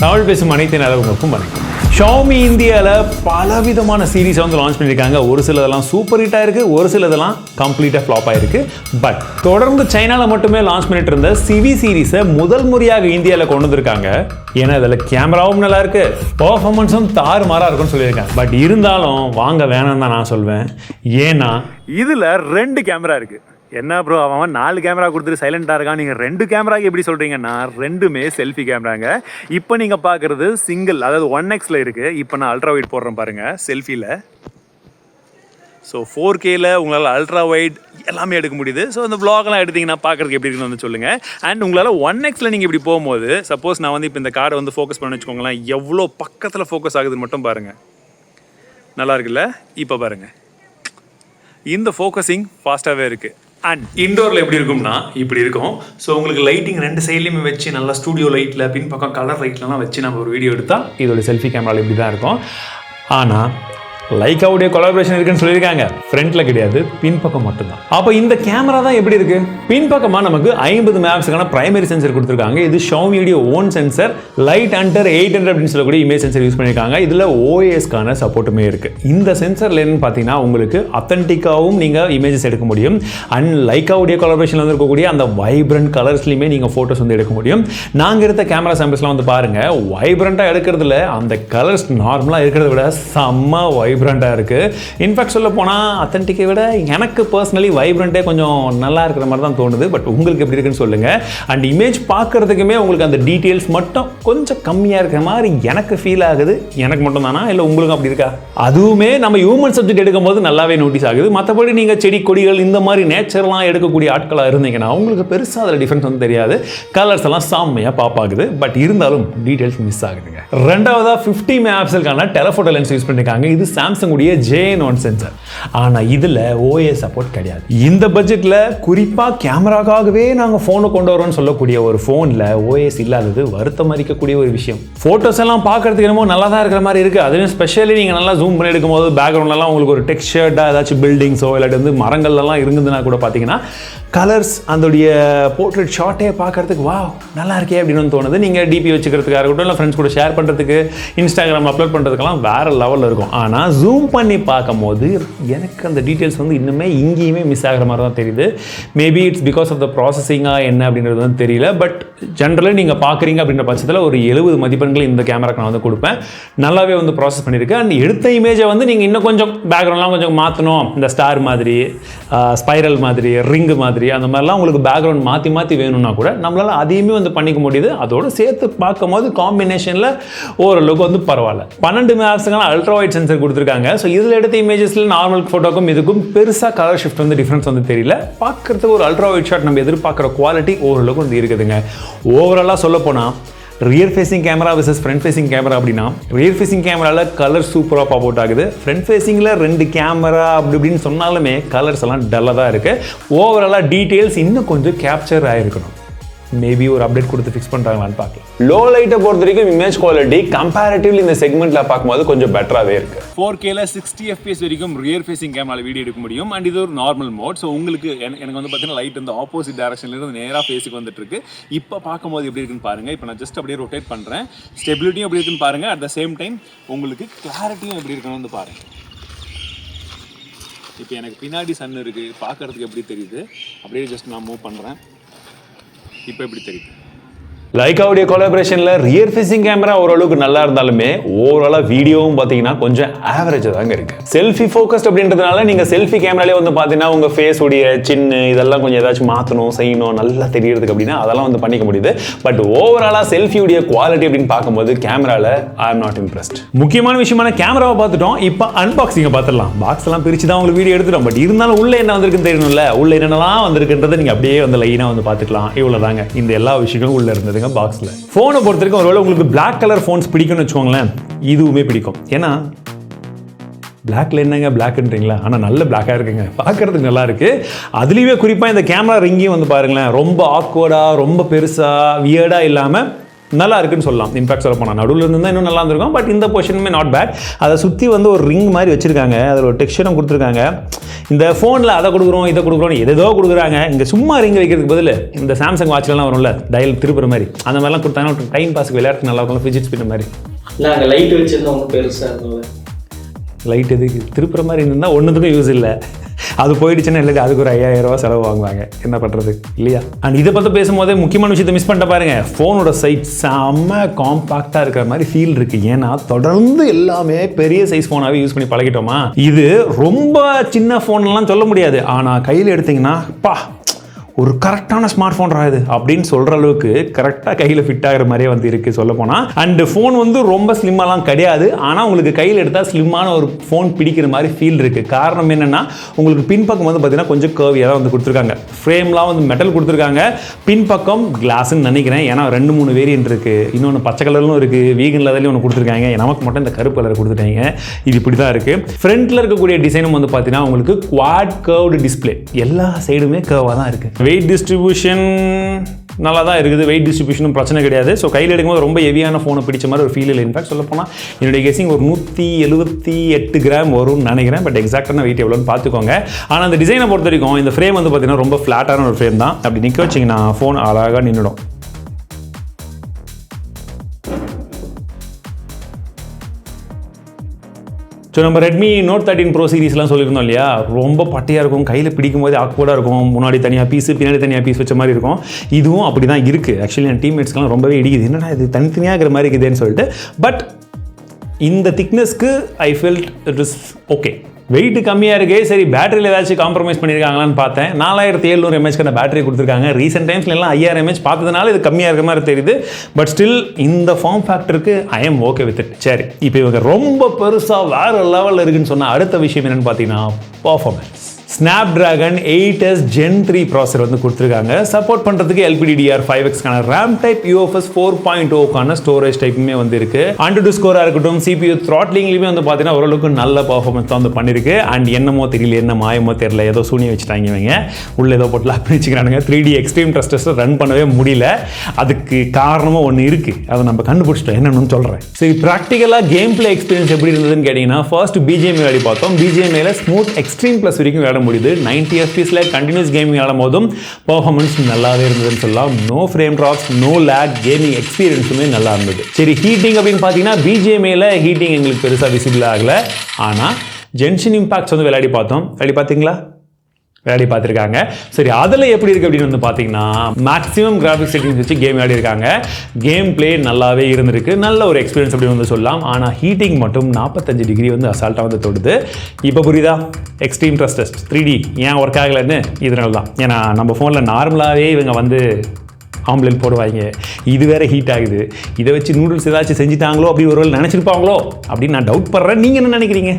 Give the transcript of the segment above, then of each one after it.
தமிழ் பேசும் அனைத்து நல்லவங்களுக்கும் வணக்கம். Xiaomi இந்தியாவில் பலவிதமான சீரீஸை வந்து லான்ச் பண்ணியிருக்காங்க. ஒரு சிலதெல்லாம் சூப்பர் ஹிட்டாக இருக்குது, ஒரு சிலதெல்லாம் கம்ப்ளீட்டாக ஃப்ளாப் ஆகிருக்கு. பட் தொடர்ந்து சைனாவில் மட்டுமே லான்ச் பண்ணிட்டு இருந்த சிவி சீரீஸை முதல் முறையாக இந்தியாவில் கொண்டு வந்திருக்காங்க. ஏன்னா அதில் கேமராவும் நல்லா இருக்கு, பர்ஃபார்மன்ஸும் தாறுமாறாக இருக்குன்னு சொல்லியிருக்காங்க. பட் இருந்தாலும் வாங்க வேணாம்னு தான் நான் சொல்வேன். ஏன்னா இதில் 2 கேமரா இருக்குது. என்ன ப்ரோ அவன் 4 கேமரா கொடுத்துட்டு சைலண்டாக இருக்கான், நீங்கள் 2 கேமராக்கு எப்படி சொல்கிறீங்கன்னா? 2மே செல்ஃபி கேமராங்க. இப்போ நீங்கள் பார்க்குறது சிங்கிள், அதாவது 1xல இருக்குது. இப்போ நான் அல்ட்ரா வைட் போடுறேன் பாருங்கள் செல்ஃபியில். ஸோ 4Kல உங்களால் அல்ட்ரா வைட் எல்லாமே எடுக்க முடியுது. ஸோ அந்த வ்ளாக்லாம் எடுத்திங்கன்னா பார்க்குறதுக்கு எப்படி இருக்குன்னு வந்து சொல்லுங்கள். அண்ட் உங்களால் 1xல நீங்கள் இப்படி போகும்போது சப்போஸ் நான் வந்து இப்போ இந்த காரை வந்து ஃபோக்கஸ் பண்ண வச்சுக்கோங்களேன், எவ்வளோ பக்கத்தில் ஃபோக்கஸ் ஆகுதுன்னு மட்டும் பாருங்கள். நல்லா இருக்குல்ல? இப்போ பாருங்கள், இந்த ஃபோக்கஸிங் ஃபாஸ்ட்டாகவே இருக்குது. அண்ட் இண்டோரில் எப்படி இருக்கும்னா இப்படி இருக்கும். ஸோ உங்களுக்கு லைட்டிங் 2 சைட்லையுமே வச்சு நல்லா ஸ்டூடியோ லைட்டில் பின்பக்கம் கலர் லைட்லலாம் வச்சு நம்ம ஒரு வீடியோ எடுத்தால் இதோட செல்ஃபி கேமராவில் இப்படி தான் இருக்கும். ஆனால் லைக்காவுடைய கொலாபரேஷன் இருக்குன்னு சொல்லியிருக்காங்க. ஃப்ரண்ட்டில் கிடையாது, பின்பக்கம் மட்டும்தான். அப்போ இந்த கேமரா தான் எப்படி இருக்கு? பின்பக்கமாக நமக்கு 50 மெகாபிக்சலுக்கான பிரைமரி சென்சர் கொடுத்துருக்காங்க. இது ஷாமியோட ஓன் சென்சர், லைட் அண்டர் 800 அப்படின்னு சொல்லக்கூடிய இமேஜ் சென்சர் யூஸ் பண்ணியிருக்காங்க. இதில் ஓஎஸ்க்கான சப்போர்ட்டுமே இருக்கு. இந்த சென்சர்ல என்னன்னு பார்த்தீங்கன்னா உங்களுக்கு அத்தன்டிக்காவும் நீங்கள் இமேஜஸ் எடுக்க முடியும். அண்ட் லைக்காவுடைய கொலாபரேஷனில் வந்து இருக்கக்கூடிய அந்த வைப்ரண்ட் கலர்ஸ்லையுமே நீங்கள் ஃபோட்டோஸ் வந்து எடுக்க முடியும். நாங்கள் எடுத்த கேமரா சாம்பிள்ஸ்லாம் வந்து பாருங்க, வைப்ரண்ட்டாக எடுக்கிறதுல அந்த கலர்ஸ் நார்மலாக இருக்கிறத விட செம்ம வைப்ரண்ட்டாக இருக்குது. இன்ஃபேக்ட் சொல்ல போனால் அத்தன்டிக்கை விட எனக்கு பர்சனலி வைப்ரண்ட்டே கொஞ்சம் நல்லா இருக்கிற மாதிரி தான் தோணுது. பட் உங்களுக்கு எப்படி இருக்குன்னு சொல்லுங்கள். அண்ட் இமேஜ் பார்க்குறதுக்குமே உங்களுக்கு அந்த டீட்டெயில்ஸ் மட்டும் கொஞ்சம் கம்மியாக இருக்கிற மாதிரி எனக்கு ஃபீல் ஆகுது. எனக்கு மட்டும் தானா இல்லை உங்களுக்கும் அப்படி இருக்கா? அதுவுமே நம்ம ஹியூமன் சப்ஜெக்ட் எடுக்கும் போது நல்லாவே நோட்டீஸ் ஆகுது. மற்றபடி நீங்கள் செடி கொடிகள் இந்த மாதிரி நேச்சர்லாம் எடுக்கக்கூடிய ஆட்களாக இருந்தீங்கன்னா உங்களுக்கு பெருசாக அதில் டிஃப்ரென்ஸ் வந்து தெரியாது. கலர்ஸ் எல்லாம் செம்மையாக பாப்பாகுது. பட் இருந்தாலும் டீட்டெயில்ஸ் மிஸ் ஆகுதுங்க. ரெண்டாவதாக 50 மெகாபிக்சலுக்கான டெலஃபோட்டோ லென்ஸ் யூஸ் பண்ணியிருக்காங்க. இது சாம்சங் உடைய J1 சென்சர். ஆனா இதுல OS சப்போர்ட் கிடையாது. இந்த பட்ஜெட்ல குறிப்பா கேமராக்காகவே நாங்க போனை கொண்டு வரோம்னு சொல்லக்கூடிய ஒரு போன்ல OS இல்லாதது வருத்தம் அளிக்கக்கூடிய ஒரு விஷயம். போட்டோஸ் எல்லாம் பார்க்கறதுக்கு என்னமோ நல்லா தான் இருக்கிற மாதிரி இருக்கு. அதுவும் ஸ்பெஷலி நீங்க நல்லா ஜூம் பண்ணி எடுக்கும்போது பேக்ரவுண்ட்ல எல்லாம் உங்களுக்கு ஒரு டெக்ஸ்சர்டா ஏதாச்சும் பில்டிங்ஸோ இல்லாட்டி வந்து மரங்கள் எல்லாம் இருந்ததுன்னா கூட பாத்தீங்கன்னா கலர்ஸ் அதோடைய போர்ட்ரேட் ஷாட்டே பார்க்கறதுக்கு வா நல்லா இருக்கே அப்படின்னு தோணுது. நீங்கள் டிபி வச்சுக்கிறதுக்காக இருக்கட்டும், இல்லை ஃப்ரெண்ட்ஸ் கூட ஷேர் பண்ணுறதுக்கு, இன்ஸ்டாகிராம் அப்லோட் பண்ணுறதுக்கெல்லாம் வேறு லெவலில் இருக்கும். ஆனால் ஜூம் பண்ணி பார்க்கும்போது எனக்கு அந்த டீட்டெயில்ஸ் வந்து இன்னுமே இங்கேயுமே மிஸ் ஆகிற மாதிரி தான் தெரியுது. Maybe it's because of the ப்ராசஸிங்காக என்ன அப்படின்றது வந்து தெரியல. பட் ஜென்ரலி நீங்கள் பார்க்குறீங்க அப்படின்ற பட்சத்தில் ஒரு 70 மதிப்பெண்கள் இந்த கேமராக்கு நான் வந்து கொடுப்பேன். நல்லாவே வந்து ப்ராசஸ் பண்ணியிருக்கேன். அண்ட் எடுத்த இமேஜை வந்து நீங்கள் இன்னும் கொஞ்சம் பேக்ரவுண்ட்லாம் கொஞ்சம் மாற்றணும், இந்த ஸ்டார் மாதிரி, ஸ்பைரல் மாதிரி, ரிங்கு மாதிரி, அந்த மாதிரிலாம் உங்களுக்கு பேக்ரவுண்ட் மாற்றி மாற்றி வேணும்னா கூட நம்மளால் அதையுமே வந்து பண்ணிக்க முடியுது. அதோடு சேர்த்து பார்க்கும்போது காம்பினேஷனில் ஓரளவுக்கு வந்து பரவாயில்ல. 12 மெகாபிக்சலுக்கான அல்ட்ரா வைட் சென்சர் கொடுத்துருக்காங்க. ஸோ இதில் எடுத்த இமேஜஸில் நார்மல் ஃபோட்டோக்கும் இதுக்கும் பெருசாக கலர் ஷிஃப்ட் வந்து டிஃப்ரென்ஸ் வந்து தெரியல. பார்க்குறதுக்கு ஒரு அல்ட்ரா வைட் ஷாட் நம்ம எதிர்பார்க்குற குவாலிட்டி ஓரளவுக்கு வந்து இருக்குதுங்க. ஓவராலாக சொல்ல போனால் rear facing camera versus front facing camera அப்படின்னா ரியர் ஃபேசிங் கேமராவில் கலர் சூப்பராக பாப் அவுட் ஆகுது. ஃப்ரண்ட் ஃபேசிங்கில் 2 கேமரா அப்படி இப்படின்னு சொன்னாலுமே கலர்ஸ் எல்லாம் டல்லாக தான் இருக்குது. ஓவராலாக டீட்டெயில்ஸ் இன்னும் கொஞ்சம் கேப்சர் ஆகிருக்கணும். மேபி ஒரு அப்டேட் கொடுத்து ஃபிக்ஸ் பண்ணுறாங்களான்னு பார்க்கலாம். லோ லைட்டை பொறுத்த வரைக்கும் இமேஜ் குவாலிட்டி கம்பேரிட்டிவ்லி இந்த செக்மெண்ட்டில் பார்க்கும்போது கொஞ்சம் பெட்டராகவே இருக்குது. 4Kல 60 FPS வரைக்கும் ரியர் ஃபேசிங் கேமராவில் வீடியோ எடுக்க முடியும். அண்ட் இது ஒரு நார்மல் மோட். ஸோ உங்களுக்கு எனக்கு வந்து பார்த்தீங்கன்னா லைட் வந்து ஆப்போசிட் டைரக்ஷன்லேருந்து நேராக ஃபேஸுக்கு வந்துட்டு இருக்கு. இப்போ பார்க்கும்போது எப்படி இருக்குன்னு பாருங்கள். இப்போ நான் ஜஸ்ட் அப்படியே ரொட்டேட் பண்ணுறேன். ஸ்டெபிலிட்டியும் எப்படி இருக்குன்னு பாருங்கள். அட் த சேம் டைம் உங்களுக்கு கிளாரிட்டியும் எப்படி இருக்குன்னு வந்து பாருங்கள். இப்போ எனக்கு பின்னாடி சன் இருக்குது, பார்க்குறதுக்கு எப்படி தெரியுது. அப்படியே ஜஸ்ட் நான் மூவ் பண்ணுறேன். இப்போ எப்படி தெரியுது? லைக்காவுடைய கொலாபரேஷனில் ரியர் ஃபேசிங் கேமரா ஓரளவுக்கு நல்லா இருந்தாலுமே ஓவராலாக வீடியோவும் பார்த்தீங்கன்னா கொஞ்சம் ஆவரேஜாக தாங்க இருக்குது. செல்ஃபி ஃபோக்கஸ்ட் அப்படின்றதுனால நீங்கள் செல்ஃபி கேமராலே வந்து பார்த்தீங்கன்னா உங்கள் ஃபேஸ் உடைய சின்ன இதெல்லாம் கொஞ்சம் ஏதாச்சும் மாற்றணும் செய்யணும் நல்லா தெரியறதுக்கு அப்படின்னா அதெல்லாம் வந்து பண்ணிக்க முடியுது. பட் ஓவராலாக செல்ஃபியுடைய குவாலிட்டி அப்படின்னு பார்க்கும்போது கேமராவில் ஐ எம் நாட் இம்ப்ரெஸ்ட். முக்கியமான விஷயமான கேமராவை பார்த்துட்டோம். இப்போ அன்பாக்சிங்கை பார்த்துடலாம். பாக்ஸ் எல்லாம் பிரித்து தான் உங்களுக்கு வீடியோ எடுத்துட்டோம். பட் இருந்தாலும் உள்ளே என்ன வந்திருக்குன்னு தெரியணும்ல. உள்ளே என்னென்னலாம் வந்திருக்குன்றதை நீங்கள் அப்படியே வந்து லைனாக வந்து பார்த்துக்கலாம். இவ்வளோ தாங்க இந்த எல்லா விஷயங்களும் உள்ளே இருந்தது பாக்ஸ்ல. போனை பொறுத்த வரைக்கும் ஒருவேளை உங்களுக்கு பிளாக் கலர் போன்ஸ் பிடிக்கும்னு வச்சுக்கோங்களேன், இதுவுமே பிடிக்கும். ஏன்னா பிளாக்ல என்னங்க பிளாக்ன்றீங்களா, ஆனால் நல்ல பிளாக்காக இருக்குங்க, பார்க்கறதுக்கு நல்லா இருக்கு. அதுலேயுமே குறிப்பாக இந்த கேமரா ரிங்கையும் வந்து பாருங்களேன், ரொம்ப ஆக்வர்டா ரொம்ப பெருசா வியர்டா இல்லாமல் நல்லா இருக்குன்னு சொல்லலாம். இன்ஃபேக்ட் சொல்ல போனால் நடுவில் இருந்தால் இன்னும் நல்லா இருந்திருக்கும். பட் இந்த பொசிஷனுமே நாட் பேட். அதை சுற்றி வந்து ஒரு ரிங் மாதிரி வச்சுருக்காங்க, அதில் ஒரு டெக்ஸ்சரும் கொடுத்துருக்காங்க. இந்த ஃபோனில் அதை கொடுக்குறோம் இதை கொடுக்குறோம் எதோ கொடுக்குறாங்க. இங்கே சும்மா ரிங் வைக்கிறதுக்கு பதில் இந்த சாம்சங் வாட்ச்லாம் வரும்ல டயல் திருப்புற மாதிரி, அந்த மாதிரிலாம் கொடுத்தாங்கன்னா டைம் பாஸுக்கு விளையாட்டு நல்லா இருக்கும், ஃபிஜிட் ஸ்பின்னர் மாதிரி. இல்லை அங்கே லைட் வச்சுருந்தா ஒன்றும் பெருசாக இருந்தது. லைட் எதுக்கு திருப்புற மாதிரி இருந்தால் ஒன்றுத்துக்கும் யூஸ் இல்லை. அது போயிடுச்சுன்னா இல்லை அதுக்கு ஒரு 5000 ரூபா செலவு வாங்குவாங்க, என்ன பண்ணுறது இல்லையா? அண்ட் இதை பற்றி பேசும்போதே முக்கியமான விஷயத்தை மிஸ் பண்ணிட்ட பாருங்க. ஃபோனோட சைஸ் செம்ம காம்பாக்டாக இருக்கிற மாதிரி ஃபீல் இருக்குது. ஏன்னா தொடர்ந்து எல்லாமே பெரிய சைஸ் ஃபோனாகவே யூஸ் பண்ணி பழகிட்டோமா. இது ரொம்ப சின்ன ஃபோன்லாம் சொல்ல முடியாது, ஆனால் கையில் எடுத்திங்கன்னா ஒரு கரெக்டான ஸ்மார்ட் ஃபோன் இது அப்படின்னு சொல்கிற அளவுக்கு கரெக்டாக கையில் ஃபிட் ஆகிற மாதிரியே வந்து இருக்குது சொல்ல போனால். அண்டு ஃபோன் வந்து ரொம்ப ஸ்லிம்மாலாம் கிடையாது, ஆனால் உங்களுக்கு கையில் எடுத்தால் ஸ்லிம்மான ஒரு ஃபோன் பிடிக்கிற மாதிரி ஃபீல் இருக்குது. காரணம் என்னென்னா உங்களுக்கு பின்பக்கம் வந்து பார்த்தீங்கன்னா கொஞ்சம் கர்வியாக தான் வந்து கொடுத்துருக்காங்க. ஃப்ரேம்லாம் வந்து மெட்டல் கொடுத்துருக்காங்க, பின்பக்கம் கிளாஸ்ன்னு நினைக்கிறேன். ஏன்னா 2-3 வேரியன்ட் இருக்குது, இன்னொன்று பச்சை கலர்லும் இருக்குது, வீகன் லெவலையும் ஒன்று கொடுத்துருக்காங்க. நமக்கு மட்டும் இந்த கருப்பு கலர் கொடுத்துட்டாங்க. இது இப்படி தான் இருக்குது. ஃப்ரண்ட்டில் இருக்கக்கூடிய டிசைனும் வந்து பார்த்தீங்கன்னா உங்களுக்கு குவாட் கர்வ்டு டிஸ்பிளே, எல்லா சைடுமே கர்வாக தான் இருக்குது. வெயிட் டிஸ்ட்ரிபியூஷன் நல்லா தான் இருக்குது, வெயிட் டிஸ்ட்ரிபியூஷனும் பிரச்சனை கிடையாது. ஸோ கையில் எடுக்கும்போது ரொம்ப ஹெவியான ஃபோனை பிடிச்ச மாதிரி ஒரு ஃபீல் இல்லை. இன்ஃபேக்ட் சொல்ல போனால் என்னுடைய கெஸிங் ஒரு 178 கிராம் வரும்னு நினைக்கிறேன். பட் எக்ஸாக்டான வெயிட் எவ்வளோன்னு பார்த்துக்கோங்க. ஆனால் அந்த டிசைனை பொறுத்த வரைக்கும் இந்த ஃப்ரேம் வந்து பார்த்தீங்கன்னா ரொம்ப ஃப்ளாட்டான ஒரு ஃப்ரேம் தான். அப்படி நிற்க வச்சிங்கன்னா ஃபோன் அழகாக நின்றுடும். ஸோ நம்ம ரெட்மி நோட் 13 ப்ரோ சீரிஸ்லாம் சொல்லியிருந்தோம் இல்லையா, ரொம்ப பட்டையாக இருக்கும், கையில் பிடிக்கும் போது ஆக்வர்டாக இருக்கும், முன்னாடி தனியாக பீஸு பின்னாடி தனியாக பீஸ் வச்ச மாதிரி இருக்கும். இதுவும் அப்படி தான் இருக்குது. ஆக்சுவலி என் டீம்மேட்ஸ்க்கெலாம் ரொம்பவே இடிக்குது, என்னடா இது தனித்தனியாக இருக்கிற மாதிரி இருக்குதுன்னு சொல்லிட்டு. பட் இந்த திக்னஸ்க்கு I felt it is okay. Weight கம்மியாக இருக்குது, சரி பேட்டரியில் ஏதாச்சும் காம்ப்ரமைஸ் பண்ணியிருக்காங்களான்னு பார்த்தேன். 4700 mAh பேட்டரி கொடுத்துருக்காங்க. ரீசெண்ட் டைம்ஸ்ல எல்லாம் 5000 mAh பார்த்ததுனால இது கம்மியாக இருக்கிற மாதிரி தெரியுது. பட் ஸ்டில் இந்த ஃபார்ம் ஃபேக்டருக்கு I am okay with it. சரி, இப்போ இவங்க ரொம்ப பெருசாக வேறு லெவலில் இருக்குன்னு சொன்னால் அடுத்த விஷயம் என்னென்னு பார்த்தீங்கன்னா பர்ஃபார்மன்ஸ். Snapdragon 8s Gen 3 ப்ராசர் வந்து கொடுத்துருக்காங்க. சப்போர்ட் பண்ணுறதுக்கு LPDDR5X RAM டைப், UFS 4.0 ஸ்டோரேஜ் டைப்புமே வந்து இருக்கு. AnTuTu ஸ்கோராக இருக்கட்டும், CPU த்ராட்லிங்லையுமே வந்து பார்த்தீங்கன்னா ஓரளவுக்கு நல்ல பர்ஃபார்மன்ஸ் தான் வந்து பண்ணியிருக்கு. அண்ட் என்னமோ தெரியல, என்ன மாயமோ தெரியல, ஏதோ சூனியம் வச்சுட்டாங்க இவங்க, உள்ள ஏதோ போட்டு லாக் பண்ணி வச்சுக்கிறானுங்க. 3D எக்ஸ்ட்ரீம் டெஸ்ட் ரன் பண்ணவே முடியல. அதுக்கு காரணமாக ஒன்று இருக்குது, அதை நம்ம கண்டுபிடிச்சிட்டோம், என்னன்னு சொல்கிறேன். சரி, ப்ராக்டிக்கலாக கேம் பிளே எக்ஸ்பீரியன்ஸ் எப்படி இருந்ததுன்னு கேட்டிங்கன்னா, ஃபர்ஸ்ட் BGMI விளையாடி பார்த்தோம். BGMIல ஸ்மூத் எக்ஸ்ட்ரீம் ப்ளஸ் வரைக்கும் விளையாட முடியுது. 90 FPSல கண்டினியூஸ் கேமிங் விளையாடும் போதும் பெர்ஃபார்மன்ஸ் நல்லாவே இருந்ததுன்னு சொல்லலாம். No frame drops, no lag, gaming எக்ஸ்பீரியன்ஸுமே நல்லா இருந்தது. சரி, ஹீட்டிங் அப்படின்னு பார்த்தீங்கன்னா BGMIல ஹீட்டிங் எங்களுக்கு பெருசாக விசிபிள் ஆகலை. ஆனால் ஜென்ஷன் இம்பாக்ட்ஸ் வந்து விளையாடி பார்த்தோம். விளையாடி பார்த்தீங்களா? விளையாடி பார்த்துருக்காங்க. சரி, அதில் எப்படி இருக்குது அப்படின்னு வந்து பார்த்தீங்கன்னா மேக்ஸிமம் கிராஃபிக்ஸ் செட்டிங்ஸ் வச்சு கேம் விளையாடி இருக்காங்க. கேம் பிளே நல்லாவே இருந்திருக்கு, நல்ல ஒரு எக்ஸ்பீரியன்ஸ் அப்படின்னு வந்து சொல்லலாம். ஆனால் ஹீட்டிங் மட்டும் 45 டிகிரி வந்து அசால்ட்டாக வந்து தொடுது. இப்போ புரியுதா எக்ஸ்ட்ரீம் டெஸ்ட் 3D ஏன் ஒர்க் ஆகலைன்னு? இதனால தான். ஏன்னா நம்ம ஃபோனில் நார்மலாகவே இவங்க வந்து ஆம்லெட் போடுவாங்க, இது வேற ஹீட் ஆகுது. இதை வச்சு நூடுல்ஸ் ஏதாச்சும் செஞ்சுட்டாங்களோ அப்படி ஒருவேளை நினச்சிருப்பாங்களோ அப்படின்னு நான் டவுட் பண்ணுறேன். நீங்கள் என்ன நினைக்கிறீங்க?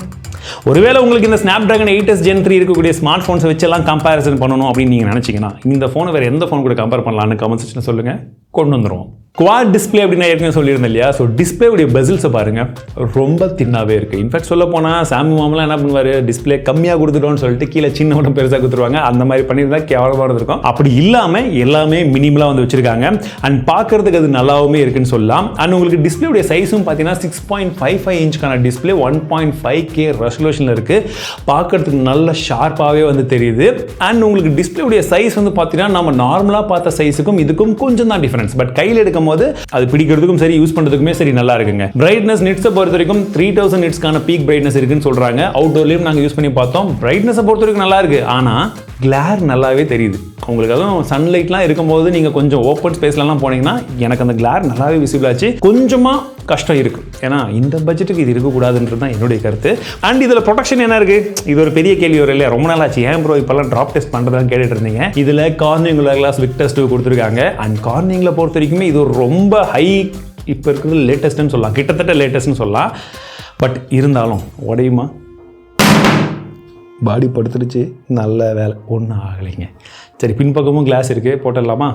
ஒருவேளை உங்களுக்கு இந்த Snapdragon 8s Gen 3 இருக்கக்கூடிய ஸ்மார்ட் ஃபோன்ஸை வச்செல்லாம் கம்பேரிசன் பண்ணணும் அப்படின்னு நீங்கள் நினச்சிங்கன்னா இந்த ஃபோனை வேறு எந்த ஃபோன் கூட கம்பேர் பண்ணலான்னு கமெண்ட் செக்ஷனில் சொல்லுங்கள், கொண்டு வந்துடுவோம். குவாட் டிஸ்பிளே அப்படின்னு ஏற்கனவே சொல்லியிருந்தேன் இல்லையா. ஸோ டிஸ்பிளேவுடைய பெசில்ஸை பாருங்கள், ரொம்ப தின்னாகவே இருக்குது. இன்ஃபேக்ட் சொல்ல போனால் சாமி மாமெலாம் என்ன பண்ணுவார், டிஸ்பிளே கம்மியாக கொடுத்துட்டோன்னு சொல்லிட்டு கீழே சின்ன மட்டும் பெருசாக கொடுத்துருவாங்க. அந்த மாதிரி பண்ணியிருந்தா கேவலமாக இருக்கும். அப்படி இல்லாமல் எல்லாமே மினிமலாக வந்து வச்சுருக்காங்க. அண்ட் பார்க்குறதுக்கு அது நல்லாவுமே இருக்குன்னு சொல்லலாம். அண்ட் உங்களுக்கு டிஸ்பிளேவுடைய சைஸும் பார்த்தீங்கன்னா 6.55 இன்ச்சுக்கான டிஸ்பிளே 1.5K ரெசல்யூஷனில் இருக்குது. பார்க்குறதுக்கு நல்ல ஷார்ப்பாகவே வந்து தெரியுது. அண்ட் உங்களுக்கு டிஸ்பிளேவுடைய சைஸ் வந்து பார்த்தீங்கன்னா நம்ம நார்மலாக பார்த்த சைஸுக்கும் இதுக்கும் கொஞ்சம் தான் டிஃபரன்ஸ். பட் கையில் எடுக்கும் போது அது பிடிக்கிறதுக்கும் சரி, யூஸ் பண்றதுக்குமே சரி நல்லா இருக்குங்க. பிரைட்னஸ் நிட்ஸை பொறுத்த வரைக்கும் 3000 நிட்ஸ்க்கான பீக் பிரைட்னஸ் இருக்குன்னு சொல்றாங்க. அவுட்டோர்லயும் நாங்க யூஸ் பண்ணி பார்த்தோம். பிரைட்னஸை பொறுத்த வரைக்கும் நல்லா இருக்கு, ஆனா கிளார் நல்லாவே தெரியுது. உங்களுக்கு அதுவும் சன்லைட்லாம் இருக்கும்போது நீங்கள் கொஞ்சம் ஓப்பன் ஸ்பேஸ்லாம் போனீங்கன்னா எனக்கு அந்த கிளார் நல்லாவே விசிபிள் ஆச்சு. கொஞ்சமாக கஷ்டம் இருக்குது, ஏன்னா இந்த பட்ஜெட்டுக்கு இது இருக்கக்கூடாதுன்றது தான் என்னுடைய கருத்து. அண்ட் இதில் ப்ரொடெக்ஷன் என்ன இருக்குது, இது ஒரு பெரிய கேள்வி வரும் இல்லையா. ரொம்ப நாள் ஆச்சு ஏன் ப்ரோ இப்போல்லாம் ட்ராப் டெஸ்ட் பண்ணுறதான்னு கேட்டுட்டு இருந்தீங்க. இதில் கார்னிங் கிளாஸ் விக்டர்ஸ் 2 கொடுத்துருக்காங்க. அண்ட் கார்னிங்கில் பொறுத்த வரைக்குமே இது ஒரு ரொம்ப ஹை, இப்போ இருக்கிறது லேட்டஸ்ட்னு சொல்லலாம், கிட்டத்தட்ட லேட்டஸ்ட்னு சொல்லலாம். பட் இருந்தாலும் உடையுமா, பாடி படுத்துருச்சு, நல்ல வேலை, ஒன்றும் ஆகலைங்க. சரி, பின்பக்கமும் கிளாஸ் இருக்குது, போட்டுடலாமா?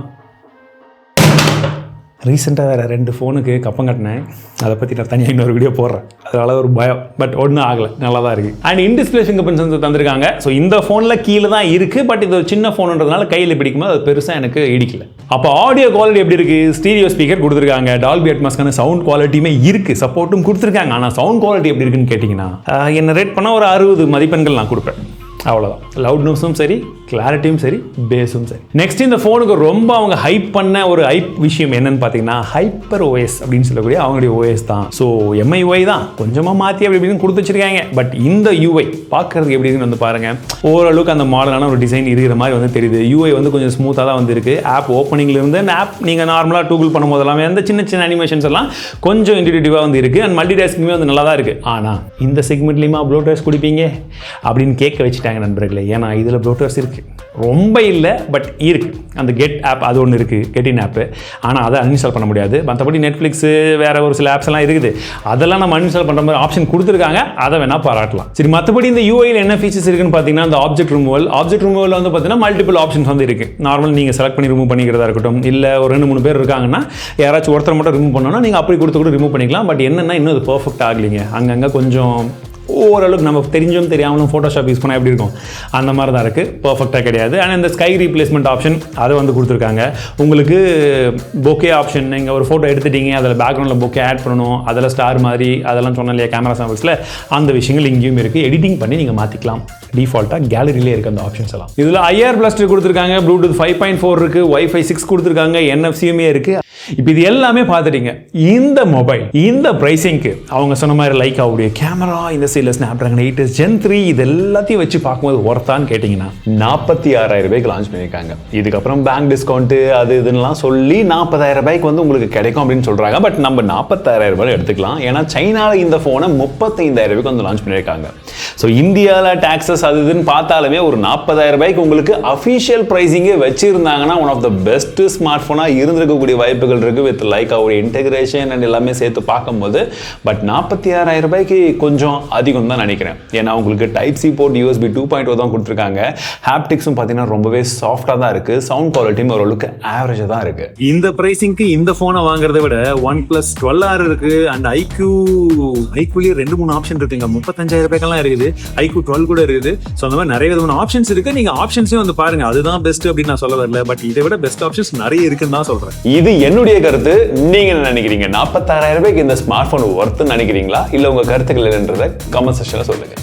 ரீசெண்டாக வேறு 2 ஃபோனுக்கு கப்பம் கட்டினேன். அதை பற்றி நான் தனியாக இன்னொரு வீடியோ போடுறேன். அதனால ஒரு பயம், பட் ஒன்றும் ஆகலை, நல்லா தான் இருக்குது. And in-display finger print sensor தந்திருக்காங்க. ஸோ இந்த ஃபோனில் கீழே தான் இருக்குது, பட் இது ஒரு சின்ன ஃபோனுன்றதுனால கையில் பிடிக்கும்போது அது பெருசாக எனக்கு இடிக்கல. அப்போ ஆடியோ குவாலிட்டி எப்படி இருக்குது? ஸ்டீரியோ ஸ்பீக்கர் கொடுத்துருக்காங்க, டால்பி அட்மாஸ்க்கான சவுண்ட் குவாலிட்டியுமே இருக்குது, சப்போர்ட்டும் கொடுத்துருக்காங்க. ஆனால் சவுண்ட் குவாலிட்டி எப்படி இருக்குன்னு கேட்டிங்கன்னா என்ன ரேட் பண்ணால் ஒரு 60 மதிப்பெண்கள் நான் கொடுப்பேன். அவ்வளோதான். லவுட்னஸும் சரி, கிளாரிட்டியும் சரி, பேஸும் சரி. நெக்ஸ்ட் இந்த ஃபோனுக்கு ரொம்ப அவங்க ஹைப் பண்ண ஒரு விஷயம் என்னன்னு பார்த்தீங்கன்னா ஹைப்பர் ஓஎஸ் அப்படின்னு சொல்லக்கூடிய அவங்களுடைய ஓஎஸ் தான். ஸோ MIUI தான் கொஞ்சமாக மாற்றி அப்படி இப்படின்னு கொடுத்து வச்சிருக்காங்க. பட் இந்த UI பார்க்கறதுக்கு எப்படி இருக்குன்னு வந்து பாருங்கள். ஓரளவுக்கு அந்த மாடலான ஒரு டிசைன் இருக்கிற மாதிரி வந்து தெரியுது. UI வந்து கொஞ்சம் ஸ்மூத்தாக தான் வந்து இருக்குது. ஆப் ஓப்பனிங்லேருந்து ஆப் நீங்கள் நார்மலாக டூகுள் பண்ணும்போது எல்லாமே அந்த சின்ன சின்ன அனிமேஷன்ஸ் எல்லாம் கொஞ்சம் இன்டியூட்டிவாக வந்து இருக்குது. அண்ட் மல்டி டாஸ்கிங்குமே வந்து நல்லா தான் இருக்குது. ஆனால் இந்த செக்மெண்ட்லேயுமா ப்ளூடூத் குடிப்பீங்க அப்படின்னு கேட்க வச்சுட்டாங்க நண்பர்களே. ஏன்னா இதில் ப்ளூடூத் இருக்குது, ரொம்ப இல்லை பட் இருக்குது. அந்த கெட் ஆப் அது ஒன்று இருக்குது, கெட்டின் ஆப்பு. ஆனால் அதை அன்இன்ஸ்டால் பண்ண முடியாது. மற்றபடி நெட்ஃப்ளிக்ஸு வேறு ஒரு சில ஆப்ஸ் எல்லாம் இருக்குது, அதெல்லாம் நம்ம அன்இன்ஸ்டால் பண்ணுற மாதிரி ஆப்ஷன் கொடுத்துருக்காங்க. அதை வேணால் பாராட்டலாம். சரி, மற்றபடி இந்த UIயில் என்ன ஃபீச்சர்ஸ் இருக்குன்னு பார்த்தீங்கன்னா இந்த ஆப்ஜெக்ட் ரிமூவல் வந்து பார்த்தீங்கன்னா மல்டிபிள் ஆப்ஷன்ஸ் வந்து இருக்குது. நார்மல் நீங்கள் செலக்ட் பண்ணி ரிமூவ் பண்ணிக்கிறதா இருக்கட்டும், இல்லை ஒரு 2-3 பேர் இருக்காங்கன்னா யாராச்சும் ஒருத்தர் மட்டும் ரிமூவ் பண்ணோன்னா நீங்கள் அப்படி கொடுத்து கூட ரிமூவ் பண்ணிக்கலாம். பட் என்னென்னா இன்னும் அது பர்ஃபெக்ட் ஆகலைங்க. அங்கங்கே கொஞ்சம் ஓரளவுக்கு நம்ம தெரிஞ்சும் தெரியாமலும் ஃபோட்டோஷாப் யூஸ் பண்ணால் எப்படி இருக்கும் அந்த மாதிரி தான் இருக்குது, பர்ஃபெக்டாக கிடையாது. ஆனால் இந்த ஸ்கை ரீப்ளேஸ்மெண்ட் ஆப்ஷன் அதை வந்து கொடுத்துருக்காங்க. உங்களுக்கு பொக்கே ஆப்ஷன், நீங்கள் ஒரு ஃபோட்டோ எடுத்துட்டீங்க, அதில் பேக்ரவுண்டில் பொக்கே ஆட் பண்ணணும், அதில் ஸ்டார் மாதிரி அதெல்லாம் சொன்னேன் இல்லையா கேமரா சாம்பிள்ஸில், அந்த விஷயங்கள் இங்கேயும் இருக்குது. எடிட்டிங் பண்ணி நீங்கள் மாற்றிக்கலாம். டிஃபால்ட்டாக கேலரியிலே இருக்குது அந்த ஆப்ஷன்ஸ் எல்லாம். இதில் IR பிளாஸ்டர் கொடுத்துருக்காங்க, ப்ளூடூத் 5.4 இருக்குது, Wi-Fi 6 கொடுத்துருக்காங்க, NFC-யுமே இருக்குது. இப்போ இது எல்லாமே பார்த்துட்டீங்க. இந்த மொபைல் இந்த ப்ரைஸிங்க்கு அவங்க சொன்ன மாதிரி லைக் ஆகுடைய கேமரா, இந்த சைடில் ஸ்னாப்ட்ராகன் 8 Gen 3 இது எல்லாத்தையும் வச்சு பார்க்கும்போது ஒர்த்தான்னு கேட்டிங்கன்னா 46,000 ரூபாய்க்கு லான்ச் பண்ணியிருக்காங்க. இதுக்கப்புறம் பேங்க் டிஸ்கவுண்ட்டு அது இதுன்னெலாம் சொல்லி 40,000 ரூபாய்க்கு வந்து உங்களுக்கு கிடைக்கும் அப்படின்னு சொல்கிறாங்க. பட் நம்ம 46,000 ரூபாய் எடுத்துக்கலாம். ஏன்னா சைனாவில் இந்த ஃபோனை 35,000 ரூபாய்க்கு வந்து லான்ச் பண்ணியிருக்காங்க. ஸோ இந்தியாவில் டாக்ஸஸ் அது இதுன்னு பார்த்தாலுமே ஒரு 40,000 ரூபாய்க்கு உங்களுக்கு அஃபிஷியல் ப்ரைஸிங்கே வச்சுருந்தாங்கன்னா one of the best smart ஃபோனாக இருந்திருக்கக்கூடிய வாய்ப்புகள் இருக்குது வித் லைக் ஒரு இன்டெகிரேஷன் அண்ட் எல்லாமே சேர்த்து பார்க்கும்போது. பட் 46,000 ரூபாய்க்கு கொஞ்சம் அதிகம் தான் நினைக்கிறேன். ஏன்னா உங்களுக்கு டைப் சி போர்ட் USB 2.0 தான் கொடுத்துருக்காங்க. ஹாப்டிக்ஸும் பார்த்தீங்கன்னா ரொம்பவே சாஃப்டாக தான் இருக்குது. சவுண்ட் குவாலிட்டியும் ஓரளவுக்கு ஆவரேஜாக தான் இருக்குது. இந்த ப்ரைஸிங்க்கு இந்த ஃபோனை வாங்குறத விட OnePlus 12R இருக்குது. அண்ட் ஐக்யூலேயே 2-3 ஆப்ஷன் இருக்குங்க. 35,000 ரூபாய்க்கெல்லாம் இருக்குது. IQ 12 கூட இருக்குது. ஸோ அந்த மாதிரி நிறைய விதமான ஆப்ஷன்ஸ் இருக்குது. நீங்கள் ஆப்ஷன்ஸையும் வந்து பாருங்கள். அதுதான் பெஸ்ட் அப்படின்னு நான் சொல்ல வரல. பட் இதை விட பெஸ்ட் ஆப்ஷன்ஸ் நிறைய இருக்குன்னு தான் சொல்கிறேன். இது என்னுடைய கருத்து. நீங்க என்ன நினைக்கிறீங்க? 46,000 ரூபாய்க்கு இந்த ஸ்மார்ட் போன் ஒர்த்து நினைக்கிறீங்களா? இல்ல உங்க கருத்துக்கள் என்னன்றதை கமெண்ட் செக்ஷன்ல சொல்லுங்க.